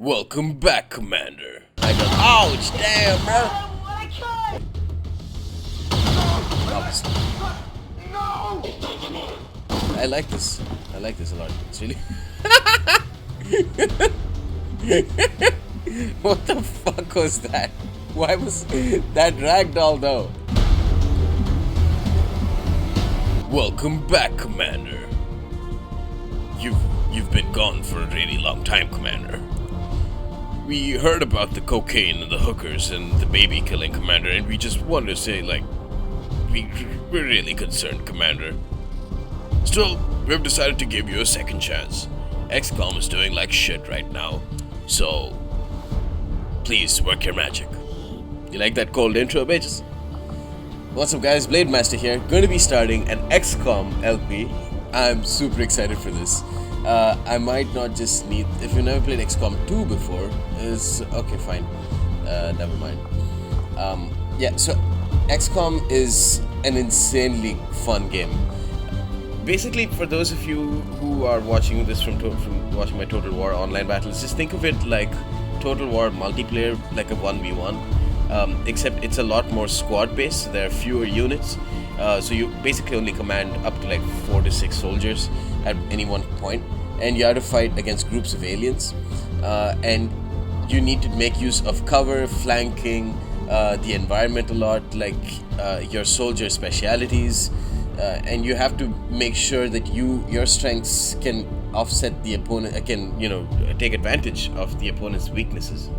Welcome back, Commander. I go, ouch, damn, bro. I like this. I like this a lot. It's really. What the fuck was that? Why was that ragdoll though? Welcome back, Commander. You've been gone for a really long time, Commander. We heard about the cocaine and the hookers and the baby killing, Commander, and we just wanted to say, like, we're really concerned, Commander. Still, we've decided to give you a second chance. XCOM is doing like shit right now, so please work your magic. You like that cold intro, bitches? What's up, guys? Blade Master here. Going to be starting an XCOM LP. I'm super excited for this. I might not just need. If you've never played XCOM 2 before, is okay, fine. Never mind. Yeah, so XCOM is an insanely fun game. Basically, for those of you who are watching this from watching my Total War online battles, just think of it like Total War multiplayer, like a 1v1, except it's a lot more squad-based. So there are fewer units, so you basically only command up to like 4 to 6 soldiers at any one point, and you have to fight against groups of aliens, and you need to make use of cover, flanking, the environment a lot, like your soldier specialities. And you have to make sure that your strengths can offset the opponent, take advantage of the opponent's weaknesses.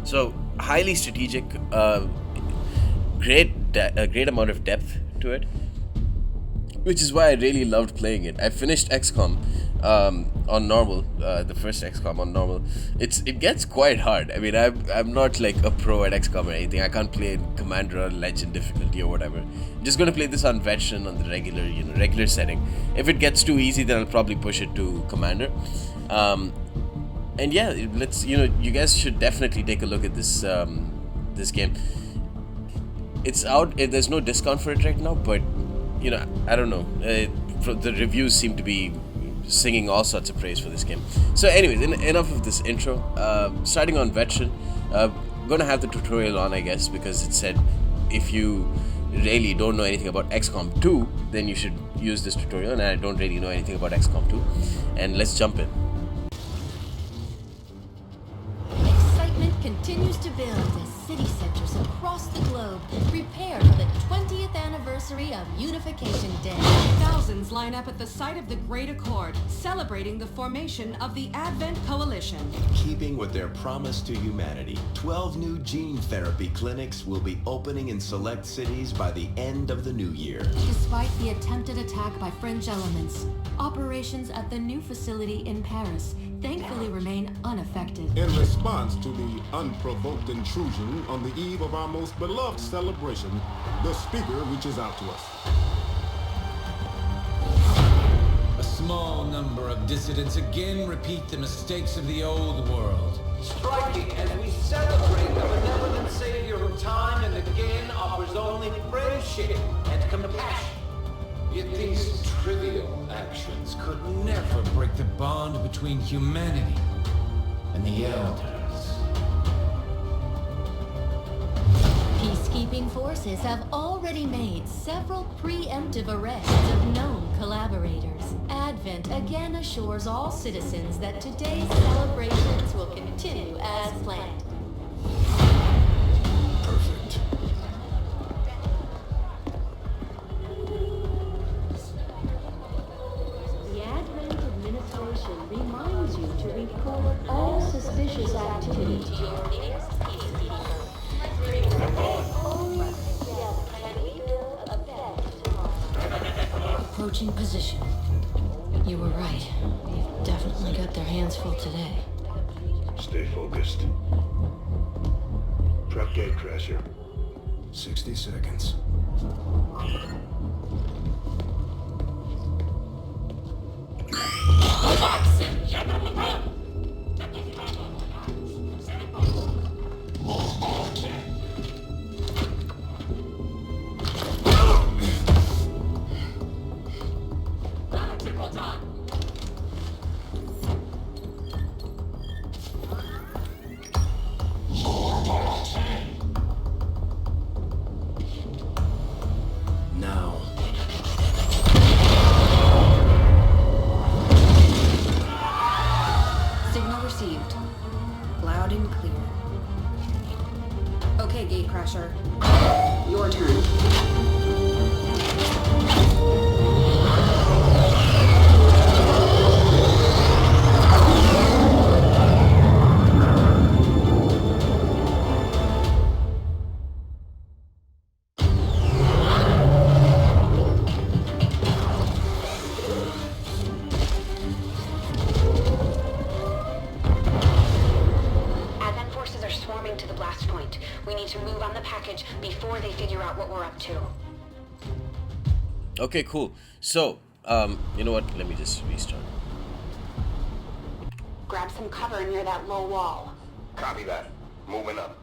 So highly strategic, great amount of depth to it, which is why I really loved playing it. I finished XCOM on normal, the first XCOM on normal. It gets quite hard. I mean, I'm not like a pro at XCOM or anything. I can't play in Commander or Legend difficulty or whatever. I'm just gonna play this on Veteran on the regular setting. If it gets too easy, then I'll probably push it to Commander. And yeah, you guys should definitely take a look at this this game. It's out. There's no discount for it right now, but I don't know. The reviews seem to be singing all sorts of praise for this game. So anyways, enough of this intro. Starting on Veteran, gonna have the tutorial on, I guess, because it said if you really don't know anything about XCOM 2, then you should use this tutorial, and I don't really know anything about XCOM 2. And let's jump in. Excitement continues to build as city centers across the globe prepare for the 20th anniversary of Unification Day. Thousands line up at the site of the Great Accord, celebrating the formation of the Advent Coalition. Keeping with their promise to humanity, 12 new gene therapy clinics will be opening in select cities by the end of the new year. Despite the attempted attack by French elements, operations at the new facility in Paris thankfully remain unaffected. In response to the unprovoked intrusion on the eve of our most beloved celebration, the speaker reaches out to us. A small number of dissidents again repeat the mistakes of the old world. Striking as we celebrate the benevolent savior who time and again offers only friendship and compassion. Yet these trivial actions could never break the bond between humanity and the Elders. Peacekeeping forces have already made several preemptive arrests of known collaborators. Advent again assures all citizens that today's celebrations will continue as planned. Perfect. The Advent administration reminds you to report all suspicious activity to your nearest peacekeeper. Only together can we build a better tomorrow. Approaching position. You were right. They've definitely got their hands full today. Stay focused. Truck gate crasher. 60 seconds. received. Loud and clear. Okay, Gatecrasher. Your turn. Advent forces are swarming to the blast point. We need to move on the package before they figure out what we're up to. Okay, cool. So, you know what? Let me just restart. Grab some cover near that low wall. Copy that. Moving up.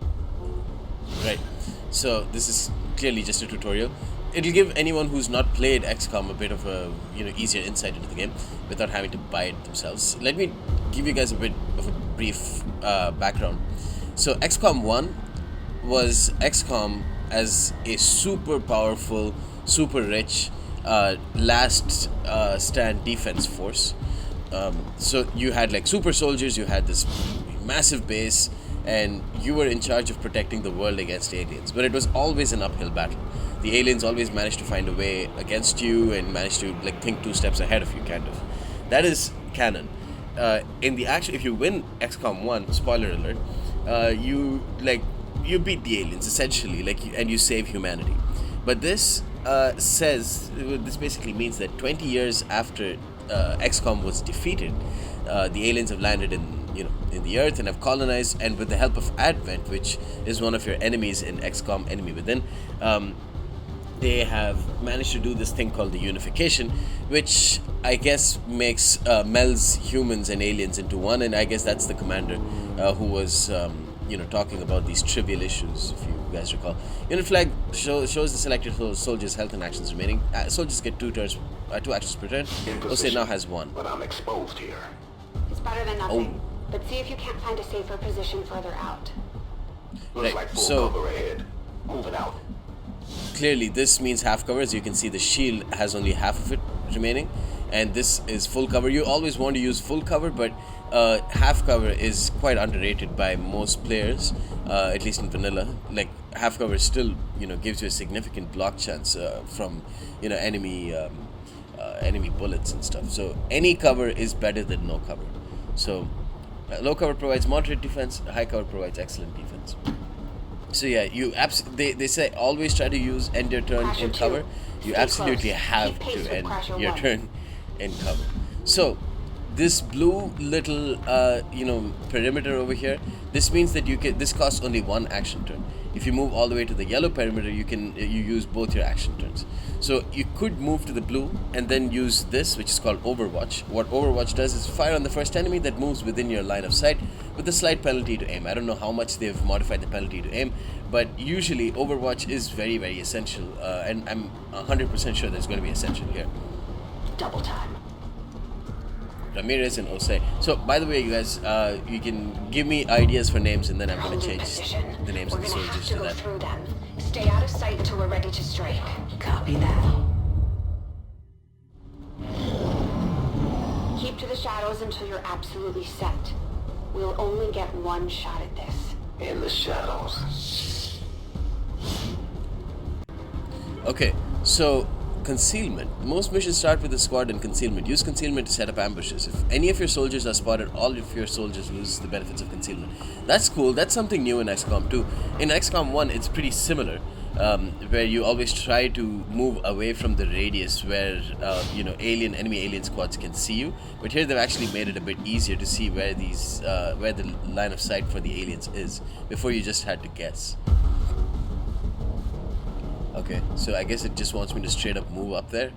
Right. So this is clearly just a tutorial. It'll give anyone who's not played XCOM a bit of a easier insight into the game without having to buy it themselves. Let me give you guys a bit of a brief background. So XCOM 1 was XCOM as a super powerful, super rich last stand defense force. So you had like super soldiers, you had this massive base, and you were in charge of protecting the world against aliens. But it was always an uphill battle. The aliens always managed to find a way against you and managed to like think 2 steps ahead of you, kind of. That is canon. In the action, if you win XCOM 1, spoiler alert, you beat the aliens essentially, and you save humanity. But this this basically means that 20 years after XCOM was defeated, the aliens have landed in the Earth and have colonized, and with the help of Advent, which is one of your enemies in XCOM Enemy Within, they have managed to do this thing called the unification, which I guess makes melds humans and aliens into one, and I guess that's the commander who was talking about these trivial issues, if you guys recall. Unit flag shows the selected soldiers' health and actions remaining. Soldiers get 2 actions per turn. Jose now has 1. But I'm exposed here. It's better than nothing. But see if you can't find a safer position further out. Looks like full cover ahead. Moving out. Clearly this means half cover. As you can see, the shield has only half of it remaining, and this is full cover. You always want to use full cover, but half cover is quite underrated by most players, at least in vanilla. Like half cover still gives you a significant block chance from enemy bullets and stuff. So any cover is better than no cover. So low cover provides moderate defense, high cover provides excellent defense. So yeah, they say always try to end your turn in cover. You absolutely have to end your turn in cover. So this blue little perimeter over here, this means that this costs only 1 action turn. If you move all the way to the yellow perimeter, you use both your action turns. So you could move to the blue and then use this, which is called Overwatch. What Overwatch does is fire on the first enemy that moves within your line of sight with a slight penalty to aim. I don't know how much they've modified the penalty to aim, but usually Overwatch is very, very essential, and I'm 100% sure that's going to be essential here. Double time. Ramirez and Osei. So, by the way, you guys, you can give me ideas for names, and then I'm going to change the names of the soldiers to that. Through them. Stay out of sight until we're ready to strike. Copy that. Keep to the shadows until you're absolutely set. We'll only get 1 shot at this. In the shadows. Okay, so concealment. Most missions start with a squad in concealment. Use concealment to set up ambushes. If any of your soldiers are spotted, all of your soldiers lose the benefits of concealment. That's cool. That's something new in XCOM 2. In XCOM 1, it's pretty similar, where you always try to move away from the radius where enemy alien squads can see you. But here they've actually made it a bit easier to see where the line of sight for the aliens is. Before you just had to guess. Okay, so I guess it just wants me to straight up move up there,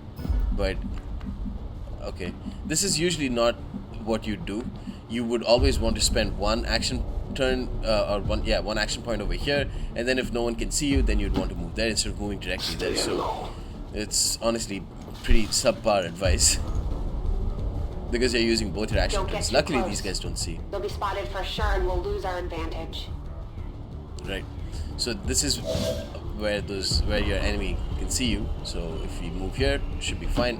but okay. This is usually not what you do. You would always want to spend 1 action turn, or one action point over here, and then if no one can see you, then you'd want to move there instead of moving directly there. So it's honestly pretty subpar advice, because you're using both your action turns. Luckily, these guys don't see. They'll be spotted for sure, and we'll lose our advantage. Right. So this is where your enemy can see you. So if you move here, it should be fine.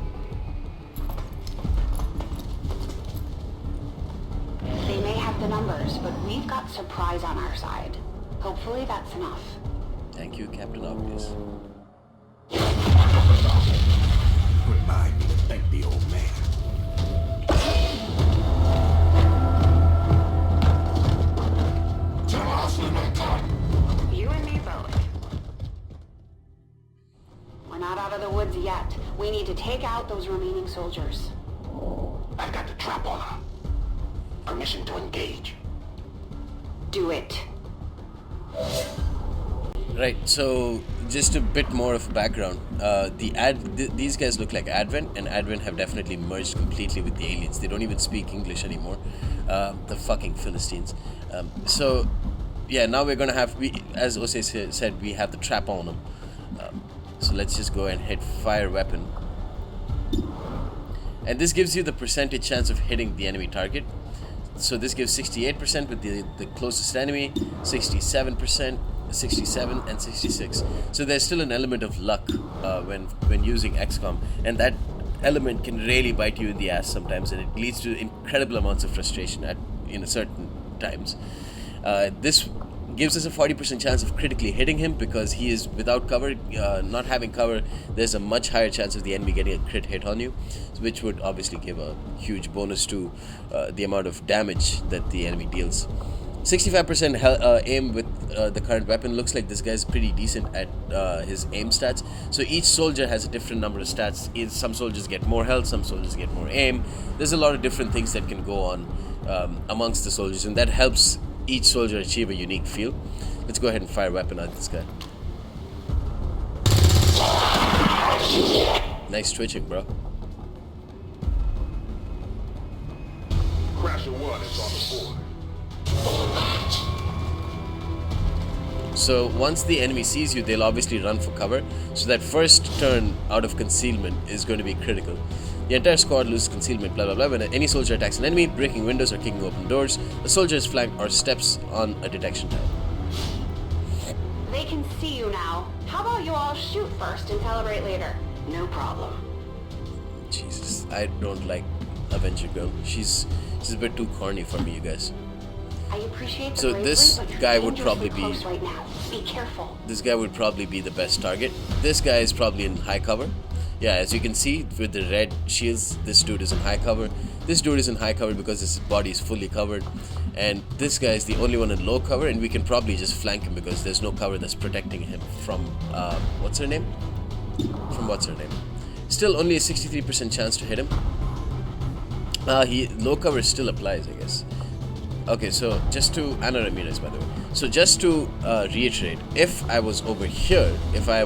They may have have the numbers, but we've got surprise on our side. Hopefully that's enough. Thank you, Captain Obvious. Remind me to thank the old man. You and me both. We're not out of the woods yet. We need to take out those remaining soldiers. I've got the trap on him. Permission to engage. Do it. Right, so just a bit more of background. These guys look like Advent, and Advent have definitely merged completely with the aliens. They don't even speak English anymore. The fucking Philistines. So, yeah, now we're gonna have, as Osei said, we have the trap on them. So let's just go and hit fire weapon. And this gives you the percentage chance of hitting the enemy target. So this gives 68% with the closest enemy, 67%, 67 and 66. So there's still an element of luck when using XCOM, and that element can really bite you in the ass sometimes, and it leads to incredible amounts of frustration at certain times. This gives us a 40% chance of critically hitting him because he is without cover. Not having cover, there's a much higher chance of the enemy getting a crit hit on you, which would obviously give a huge bonus to the amount of damage that the enemy deals. 65% aim with the current weapon. Looks like this guy's pretty decent at his aim stats. So each soldier has a different number of stats. Some soldiers get more health, some soldiers get more aim. There's a lot of different things that can go on amongst the soldiers, and that helps each soldier achieve a unique feel. Let's go ahead and fire a weapon at this guy. Nice twitching, bro. Crasher 1 is on the board. So once the enemy sees you, they'll obviously run for cover. So that first turn out of concealment is going to be critical. The entire squad loses concealment, blah blah blah. When any soldier attacks an enemy, breaking windows or kicking open doors, the soldier is flanked or steps on a detection tile. They can see you now. How about you all shoot first and celebrate later? No problem. Jesus, I don't like Avenger girl. She's a bit too corny for me, you guys. I appreciate the So bravery, this but you're guy would dangerously probably be close right now. Be careful. This guy would probably be the best target. This guy is probably in high cover. Yeah, as you can see with the red shields, this dude is in high cover. This dude is in high cover because his body is fully covered. And this guy is the only one in low cover, and we can probably just flank him because there's no cover that's protecting him from, what's her name? Still only a 63% chance to hit him. Low cover still applies, I guess. Okay, so just to, Anna Ramirez, by the way. So just to reiterate, if I was over here, if I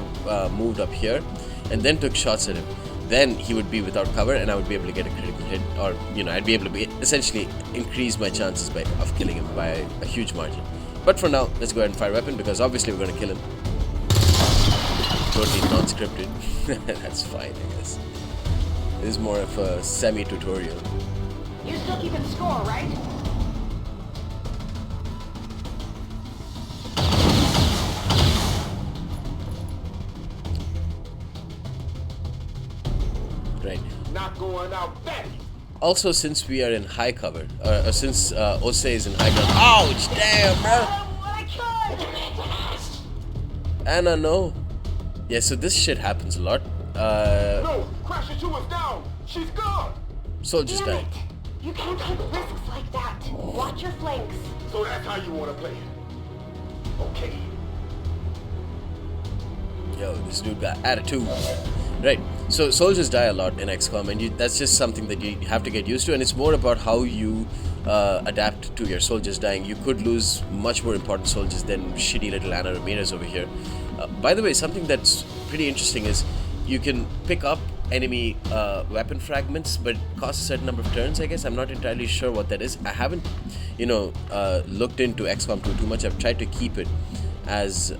moved up here, and then took shots at him, then he would be without cover and I would be able to get a critical hit, or I'd be able to essentially increase my chances of killing him by a huge margin. But for now, let's go ahead and fire a weapon because obviously we're going to kill him. Totally non-scripted. That's fine, I guess. This is more of a semi-tutorial. You're still keeping score, right? Right. Not going out that easy. Also, since we are in high cover, since Osei is in high cover. Ouch! Damn, bro! Anna, no. Yeah, so this shit happens a lot. No, Crasher 2 is down. She's gone. Soldiers Damn die. it! You can't take risks like that. Watch your flanks. So that's how you want to play it. Okay. Yo, this dude got attitude. Right, so soldiers die a lot in XCOM, and that's just something that you have to get used to, and it's more about how you adapt to your soldiers dying. You could lose much more important soldiers than shitty little Anna Ramirez over here. By the way, something that's pretty interesting is you can pick up enemy weapon fragments, but it costs a certain number of turns, I guess. I'm not entirely sure what that is. I haven't, looked into XCOM 2 too much. I've tried to keep it as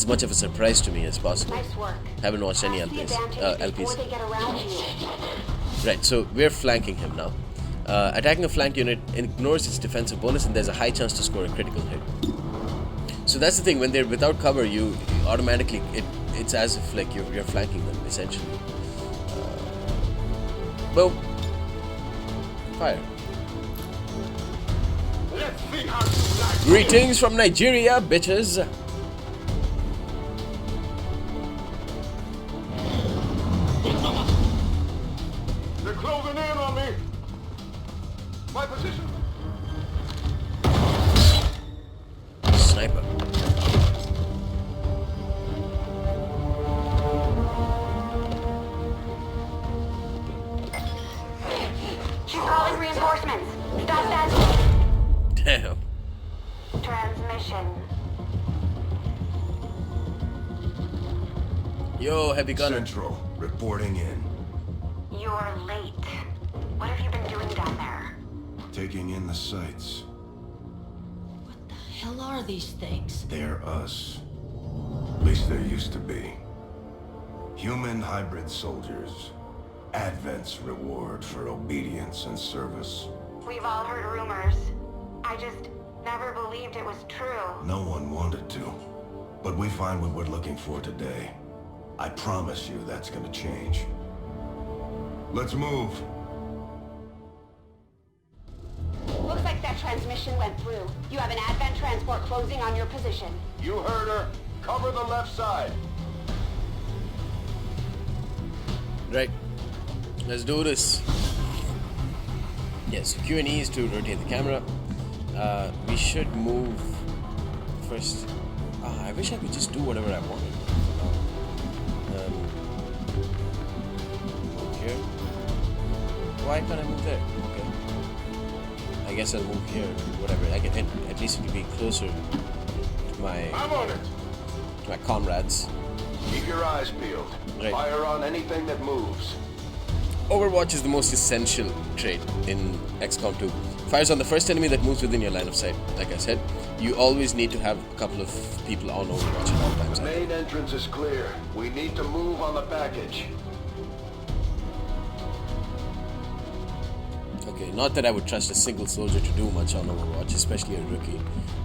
much of a surprise to me as possible. Nice work. Haven't watched any Press the LPs. advantage before they get around you. Right, so we're flanking him now. Attacking a flank unit ignores its defensive bonus, and there's a high chance to score a critical hit. So that's the thing. When they're without cover, you automatically it's as if like you're flanking them essentially. Boom. Fire. Greetings from Nigeria, bitches. They're closing in on me. My position. Sniper. She's calling reinforcements. Stop that Damn. transmission. Yo, heavy gun. Central, reporting in. You're late. What have you been doing down there? Taking in the sights. What the hell are these things? They're us. At least there used to be. Human hybrid soldiers. Advent's reward for obedience and service. We've all heard rumors. I just never believed it was true. No one wanted to. But we find what we're looking for today. I promise you that's gonna change. Let's move. Looks like that transmission went through. You have an Advent transport closing on your position. You heard her. Cover the left side. Right. Let's do this. Yes, Q and E is to rotate the camera. We should move first. I wish I could just do whatever I wanted. Move here. Why can't I move there? Okay. I guess I'll move here. Whatever. I can at least it will be closer to my I'm on it. comrades. Keep your eyes peeled. Right. Fire on anything that moves. Overwatch is the most essential trait in XCOM 2. Fires on the first enemy that moves within your line of sight. Like I said, you always need to have a couple of people on Overwatch at all times. The main entrance is clear. We need to move on the package. Okay, not that I would trust a single soldier to do much on Overwatch, especially a rookie.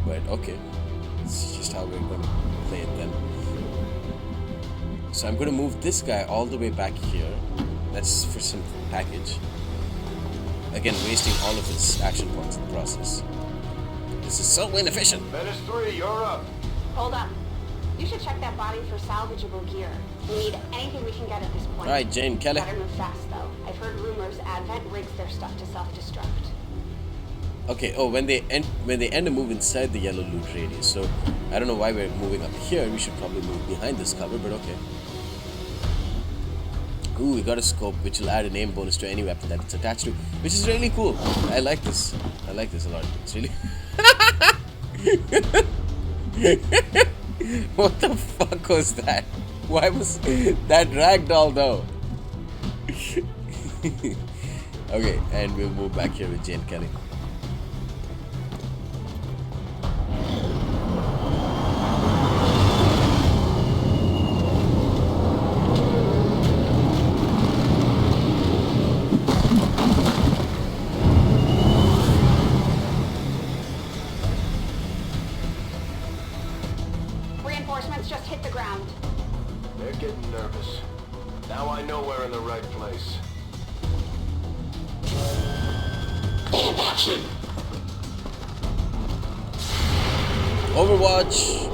But okay, it's just how we're going to play it then. So I'm going to move this guy all the way back here. That's for some package. Again, wasting all of his action points in the process. This is so inefficient. Menace 3, you're up. Hold up. You should check that body for salvageable gear. We need anything we can get at this point. Alright, Jane Kelly. Better move fast, though. I've heard rumors Advent rigs their stuff to self-destruct. Okay, oh, when they end a move inside the yellow loot radius, so I don't know why we're moving up here. We should probably move behind this cover, but okay. Ooh, we got a scope which will add an aim bonus to any weapon that it's attached to, which is really cool. I like this. I like this a lot. It's really... What the fuck was that? Why was that ragdoll though? Okay, and we'll move back here with Jane Kelly. Reinforcements just hit the ground. They're getting nervous. Now I know we're in the right place. Overwatch.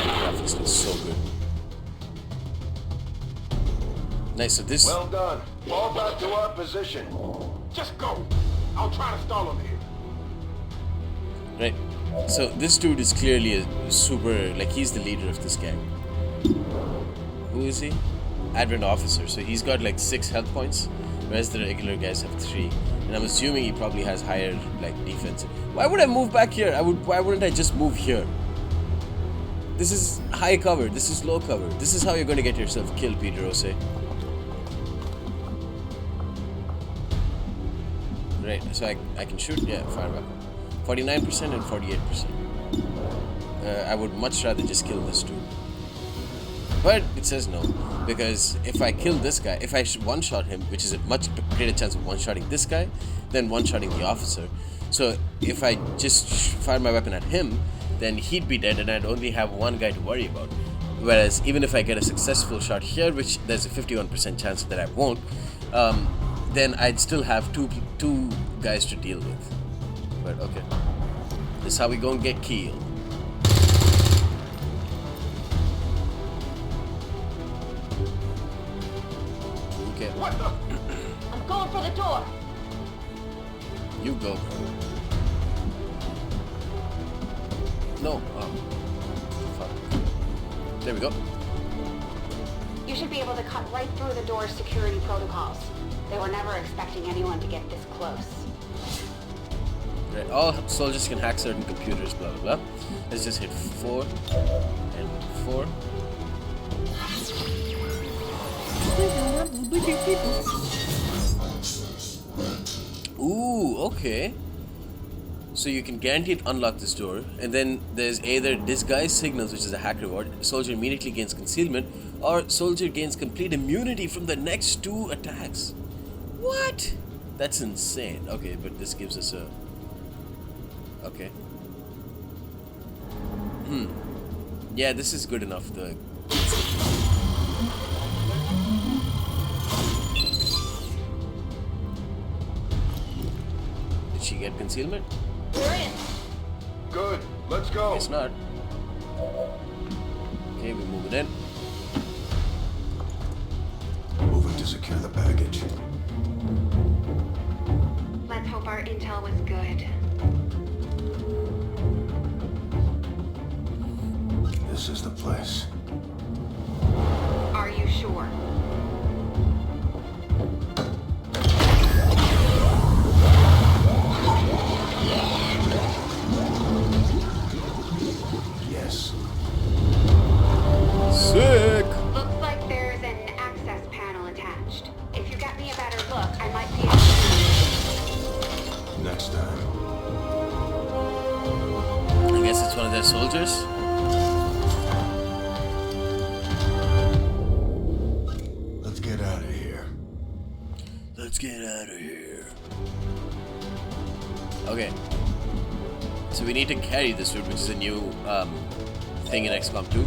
Graphics look so good. Nice. So this. Well done. Fall back to our position. Just go. I'll try to stall him here. Right. So this dude is clearly a super, like he's the leader of this gang. Who is he? Advent officer. So he's got like 6 health points, whereas the regular guys have 3. And I'm assuming he probably has higher like defense. Why would I move back here? Why wouldn't I just move here? This is high cover. This is low cover. This is how you're going to get yourself killed, Peter Ose. Right. So I can shoot. Yeah, fire weapon. 49% and 48%. I would much rather just kill this dude. But it says no, because if I kill this guy, if I one-shot him, which is a much greater chance of one-shotting this guy than one-shotting the officer. So if I just fire my weapon at him, then he'd be dead and I'd only have one guy to worry about. Whereas even if I get a successful shot here, which there's a 51% chance that I won't, then I'd still have two guys to deal with. but okay. This is how we gonna get killed. Okay. What the? I'm going for the door. You go. No. Oh. Fuck. There we go. You should be able to cut right through the door's security protocols. They were never expecting anyone to get this close. Right. All soldiers can hack certain computers, blah blah blah. Let's just hit 4 and 4. Ooh, okay. So you can guaranteed unlock this door, and then there's either disguise signals, which is a hack reward, soldier immediately gains concealment, or soldier gains complete immunity from the next 2 attacks. What? That's insane. Okay, but this gives us a... Okay. Yeah, this is good enough. Did she get concealment? We're in. Good. Let's go. It's not. Okay, we move it in. Moving to secure the package. Let's hope our intel was good. This is the place. Are you sure? Yes. Sick! Looks like there's an access panel attached. If you get me a better look, I might be able to... Next time. I guess it's one of their soldiers. Let's get out of here. Let's get out of here. Okay. So we need to carry this dude, which is a new thing in XCOM 2.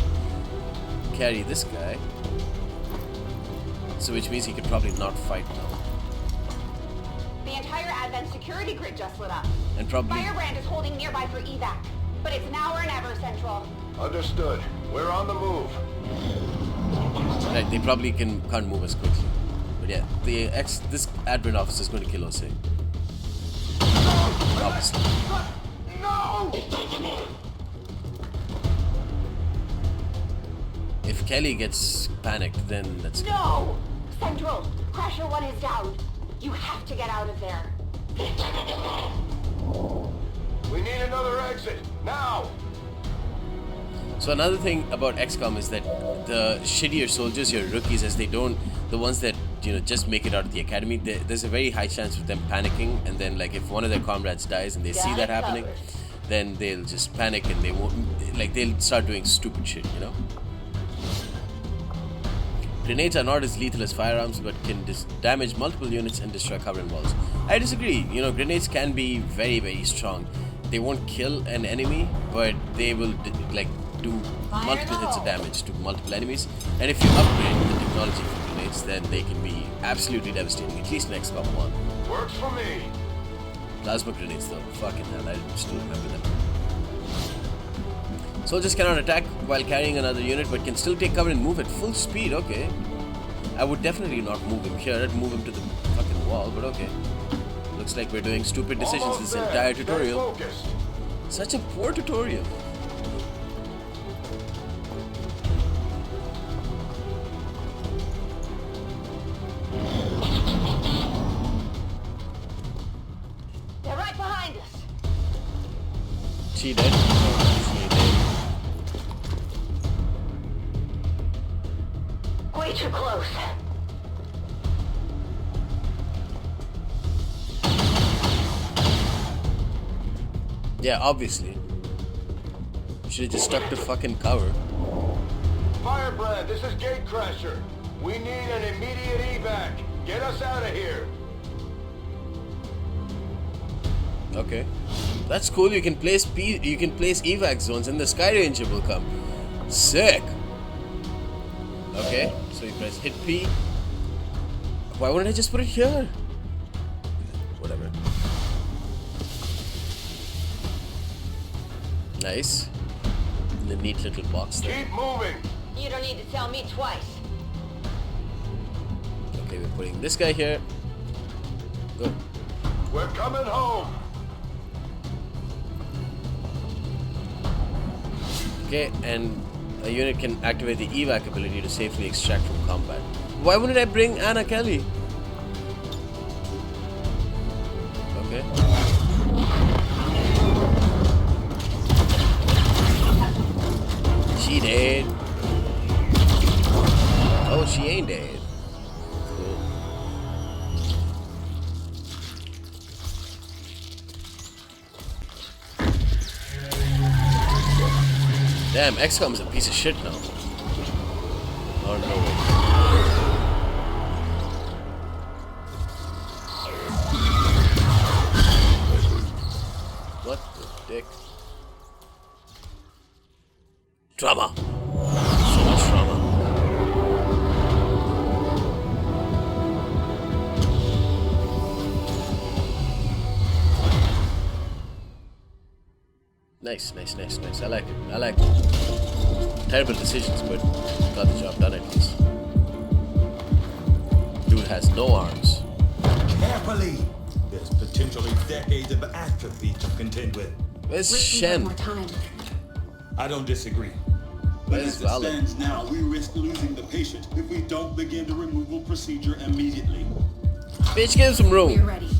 Carry this guy. So which means he could probably not fight now. The entire Advent security grid just lit up. And probably... Firebrand is holding nearby for evac. But it's now or never, Central. Understood. We're on the move. Right, they probably can't move as quickly. But yeah, this admin officer is going to kill Osei. Obviously. No! If Kelly gets panicked, then that's... No! Central, Crasher 1 is down. You have to get out of there. We need another exit. Now! So another thing about XCOM is that the shittier soldiers, your rookies, as they don't, the ones that, you know, just make it out of the academy, there's a very high chance of them panicking, and then like if one of their comrades dies and they see that happening, then they'll just panic and they won't, like they'll start doing stupid shit, you know? Grenades are not as lethal as firearms, but can damage multiple units and destroy cover and walls. I disagree. You know, grenades can be very, very strong. They won't kill an enemy, but they will do multiple hits of damage to multiple enemies. And if you upgrade the technology for grenades, then they can be absolutely devastating, at least in XCOM 1. Works for me. Plasma grenades though, fucking hell, I still remember them. Soldiers cannot attack while carrying another unit, but can still take cover and move at full speed, okay. I would definitely not move him here, I'd move him to the fucking wall, but okay. Looks like we're doing stupid decisions this entire tutorial. Such a poor tutorial. They're right behind us. She dead? Oh, she dead. Way too close. Yeah, obviously. Should have just stuck to fucking cover. Firebrand, this is Gatecrasher. We need an immediate evac. Get us out of here. Okay. That's cool, you can place evac zones and the Sky Ranger will come. Sick! Okay, so you press hit P. Why wouldn't I just put it here? Whatever. Nice. The neat little box there. Keep moving. You don't need to tell me twice. Okay, we're putting this guy here. Go. We're coming home. Okay, and a unit can activate the evac ability to safely extract from combat. Why wouldn't I bring Anna Kelly? Okay. She dead. Oh, she ain't dead. Cool. Damn, XCOM is a piece of shit now. Oh no. What the dick? Drama. So much drama. Nice. I like it. Terrible decisions, but got the job done at least. Dude has no arms. Carefully! There's potentially decades of atrophy to contend with. Where's Shen? More time. I don't disagree. But as it stands now, we risk losing the patient if we don't begin the removal procedure immediately. Bitch, give him some room. We're ready.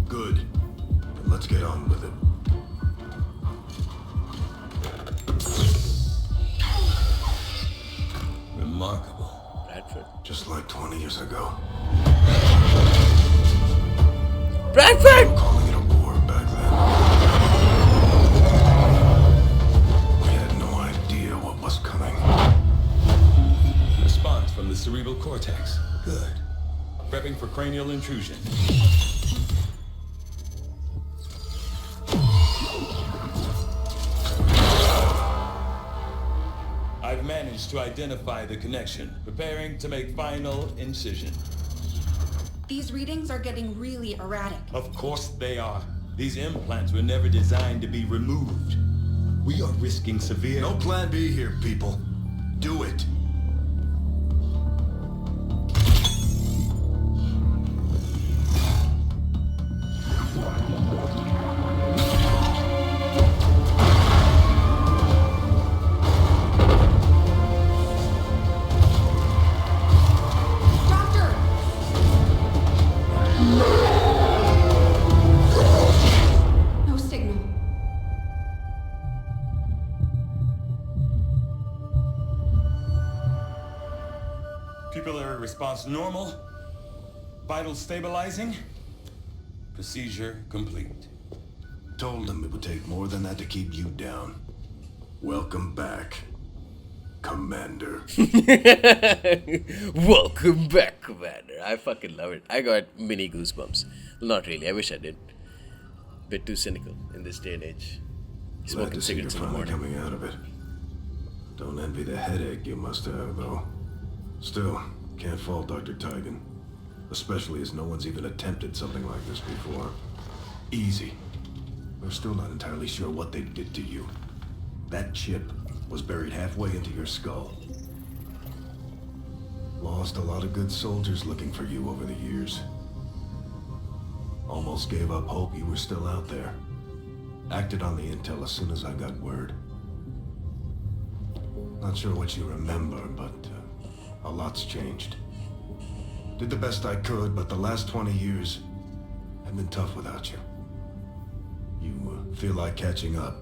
Good. Then let's get on with it. Remarkable. Bradford. Just like 20 years ago. Bradford! Calling it a war back then. We had no idea what was coming. Response from the cerebral cortex. Good. Prepping for cranial intrusion. I've managed to identify the connection. Preparing to make final incision. These readings are getting really erratic. Of course they are. These implants were never designed to be removed. We are risking severe... No plan B here, people. Do it. Doctor! No signal. Pupillary response normal. Vital stabilizing. Procedure complete. Told them it would take more than that to keep you down. Welcome back, Commander. Welcome back, Commander. I fucking love it. I got mini goosebumps. Well, not really. I wish I did. Bit too cynical in this day and age. Glad Smoking to see you're cigarettes in the finally morning. coming out of it. Don't envy the headache you must have, though. Still, can't fault Dr. Tigan. Especially as no one's even attempted something like this before. Easy. We're still not entirely sure what they did to you. That chip was buried halfway into your skull. Lost a lot of good soldiers looking for you over the years. Almost gave up hope you were still out there. Acted on the intel as soon as I got word. Not sure what you remember, but a lot's changed. Did the best I could, but the last 20 years have been tough without you. You feel like catching up.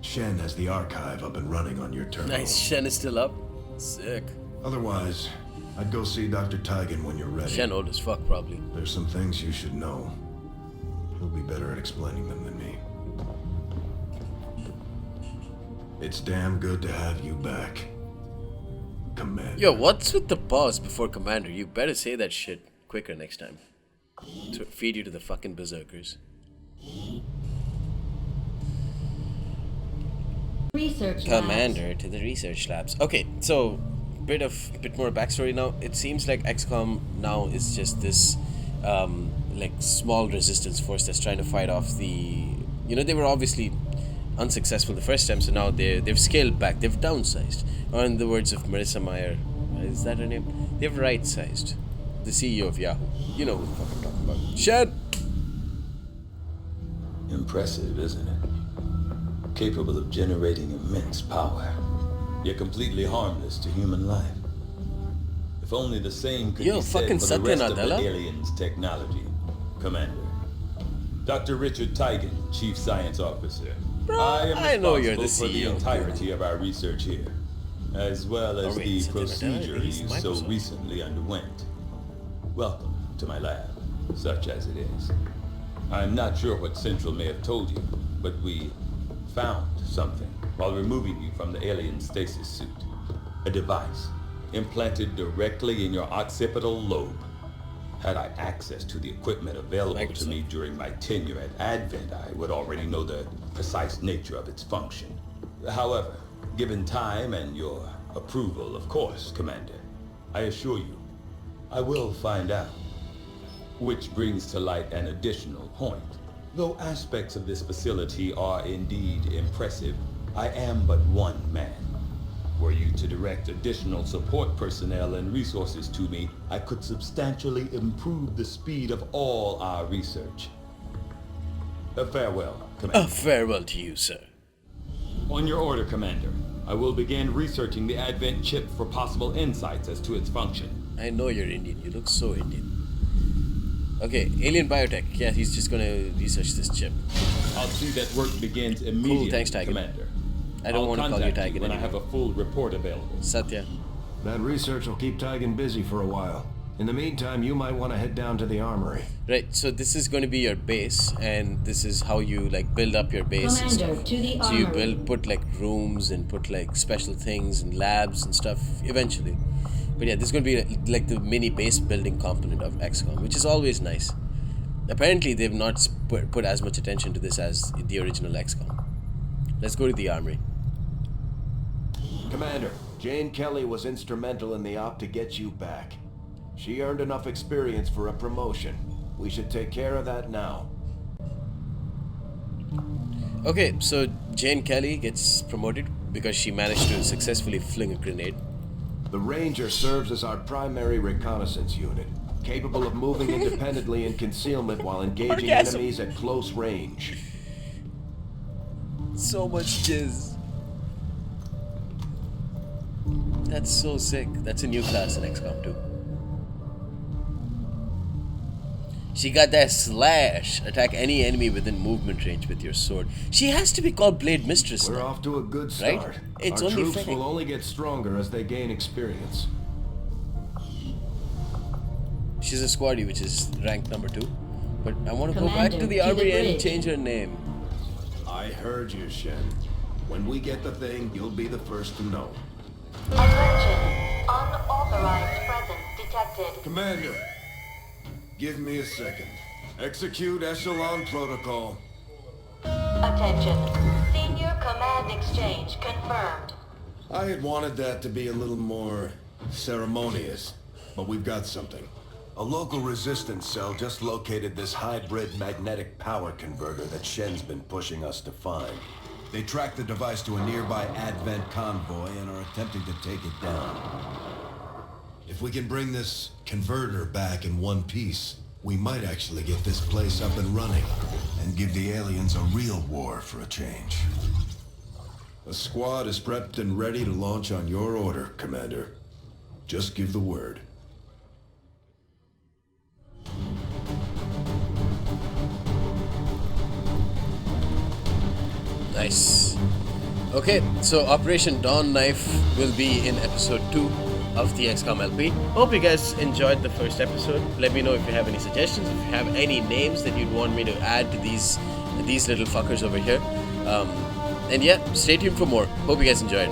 Shen has the archive up and running on your terminal. Nice. Shen is still up. Sick. Otherwise, I'd go see Dr. Tigan when you're ready. Shen old as fuck, probably. There's some things you should know. He'll be better at explaining them than me. It's damn good to have you back, Commander. Yo, what's with the pause before Commander? You better say that shit quicker next time. To feed you to the fucking berserkers. Research Commander labs. to the research labs. Okay, so bit more backstory now. It seems like XCOM now is just this like small resistance force that's trying to fight off the. You know, they were obviously unsuccessful the first time, so now they've scaled back, they've downsized. Or in the words of Marissa Meyer, is that her name? They've right-sized. The CEO of Yahoo. You know who the fuck I'm talking about. Shut! Impressive, isn't it? Capable of generating immense power, yet completely harmless to human life. If only the same could be said for the rest of the aliens' technology, Commander. Dr. Richard Tigan, Chief Science Officer. Bro, I am know you're the responsible for the CEO. entirety of our research here, as well as the procedure you so recently underwent. Welcome to my lab, such as it is. I'm not sure what Central may have told you, but we found something while removing you from the alien stasis suit. A device implanted directly in your occipital lobe. Had I access to the equipment available to me during my tenure at Advent, I would already know the precise nature of its function. However, given time and your approval, of course, Commander, I assure you, I will find out. Which brings to light an additional point. Though aspects of this facility are indeed impressive, I am but one man. Were you to direct additional support personnel and resources to me, I could substantially improve the speed of all our research. Farewell, Commander. Farewell to you, sir. On your order, Commander. I will begin researching the Advent chip for possible insights as to its function. I know you're Indian. You look so Indian. Okay, alien biotech. Yeah, he's just gonna research this chip. I'll see that work begins immediately, cool, thanks, Tiger. Commander. I don't want to call you Tiger when anymore. I have a full report available. Satya. That research will keep Tigan busy for a while. In the meantime, you might want to head down to the armory. Right, so this is going to be your base, and this is how you like build up your base. Commander, to the so you armory. put like rooms and put like special things and labs and stuff eventually. But yeah, this is going to be like the mini base building component of XCOM, which is always nice. Apparently, they've not put as much attention to this as the original XCOM. Let's go to the armory. Commander, Jane Kelly was instrumental in the op to get you back. She earned enough experience for a promotion. We should take care of that now. Okay, so Jane Kelly gets promoted because she managed to successfully fling a grenade. The Ranger serves as our primary reconnaissance unit, capable of moving independently in concealment while engaging enemies at close range. So much jizz. That's so sick. That's a new class in XCOM 2. She got that slash. Attack any enemy within movement range with your sword. She has to be called Blade Mistress We're now, off to a good start. right? It's Our only troops fitting. will only get stronger as they gain experience. She's a squaddy, which is rank number 2. But I want to go back Commander, to the to the armory and bridge. change her name. I heard you, Shen. When we get the thing, you'll be the first to know. Attention. Unauthorized presence detected. Commander, give me a second. Execute Echelon Protocol. Attention. Senior command exchange confirmed. I had wanted that to be a little more ceremonious, but we've got something. A local resistance cell just located this hybrid magnetic power converter that Shen's been pushing us to find. They tracked the device to a nearby Advent convoy and are attempting to take it down. If we can bring this converter back in one piece, we might actually get this place up and running and give the aliens a real war for a change. The squad is prepped and ready to launch on your order, Commander. Just give the word. Nice. Okay, so Operation Dawn Knife will be in episode 2 of the XCOM LP. Hope you guys enjoyed the first episode. Let me know if you have any suggestions, if you have any names that you'd want me to add to these little fuckers over here. And yeah, stay tuned for more. Hope you guys enjoyed.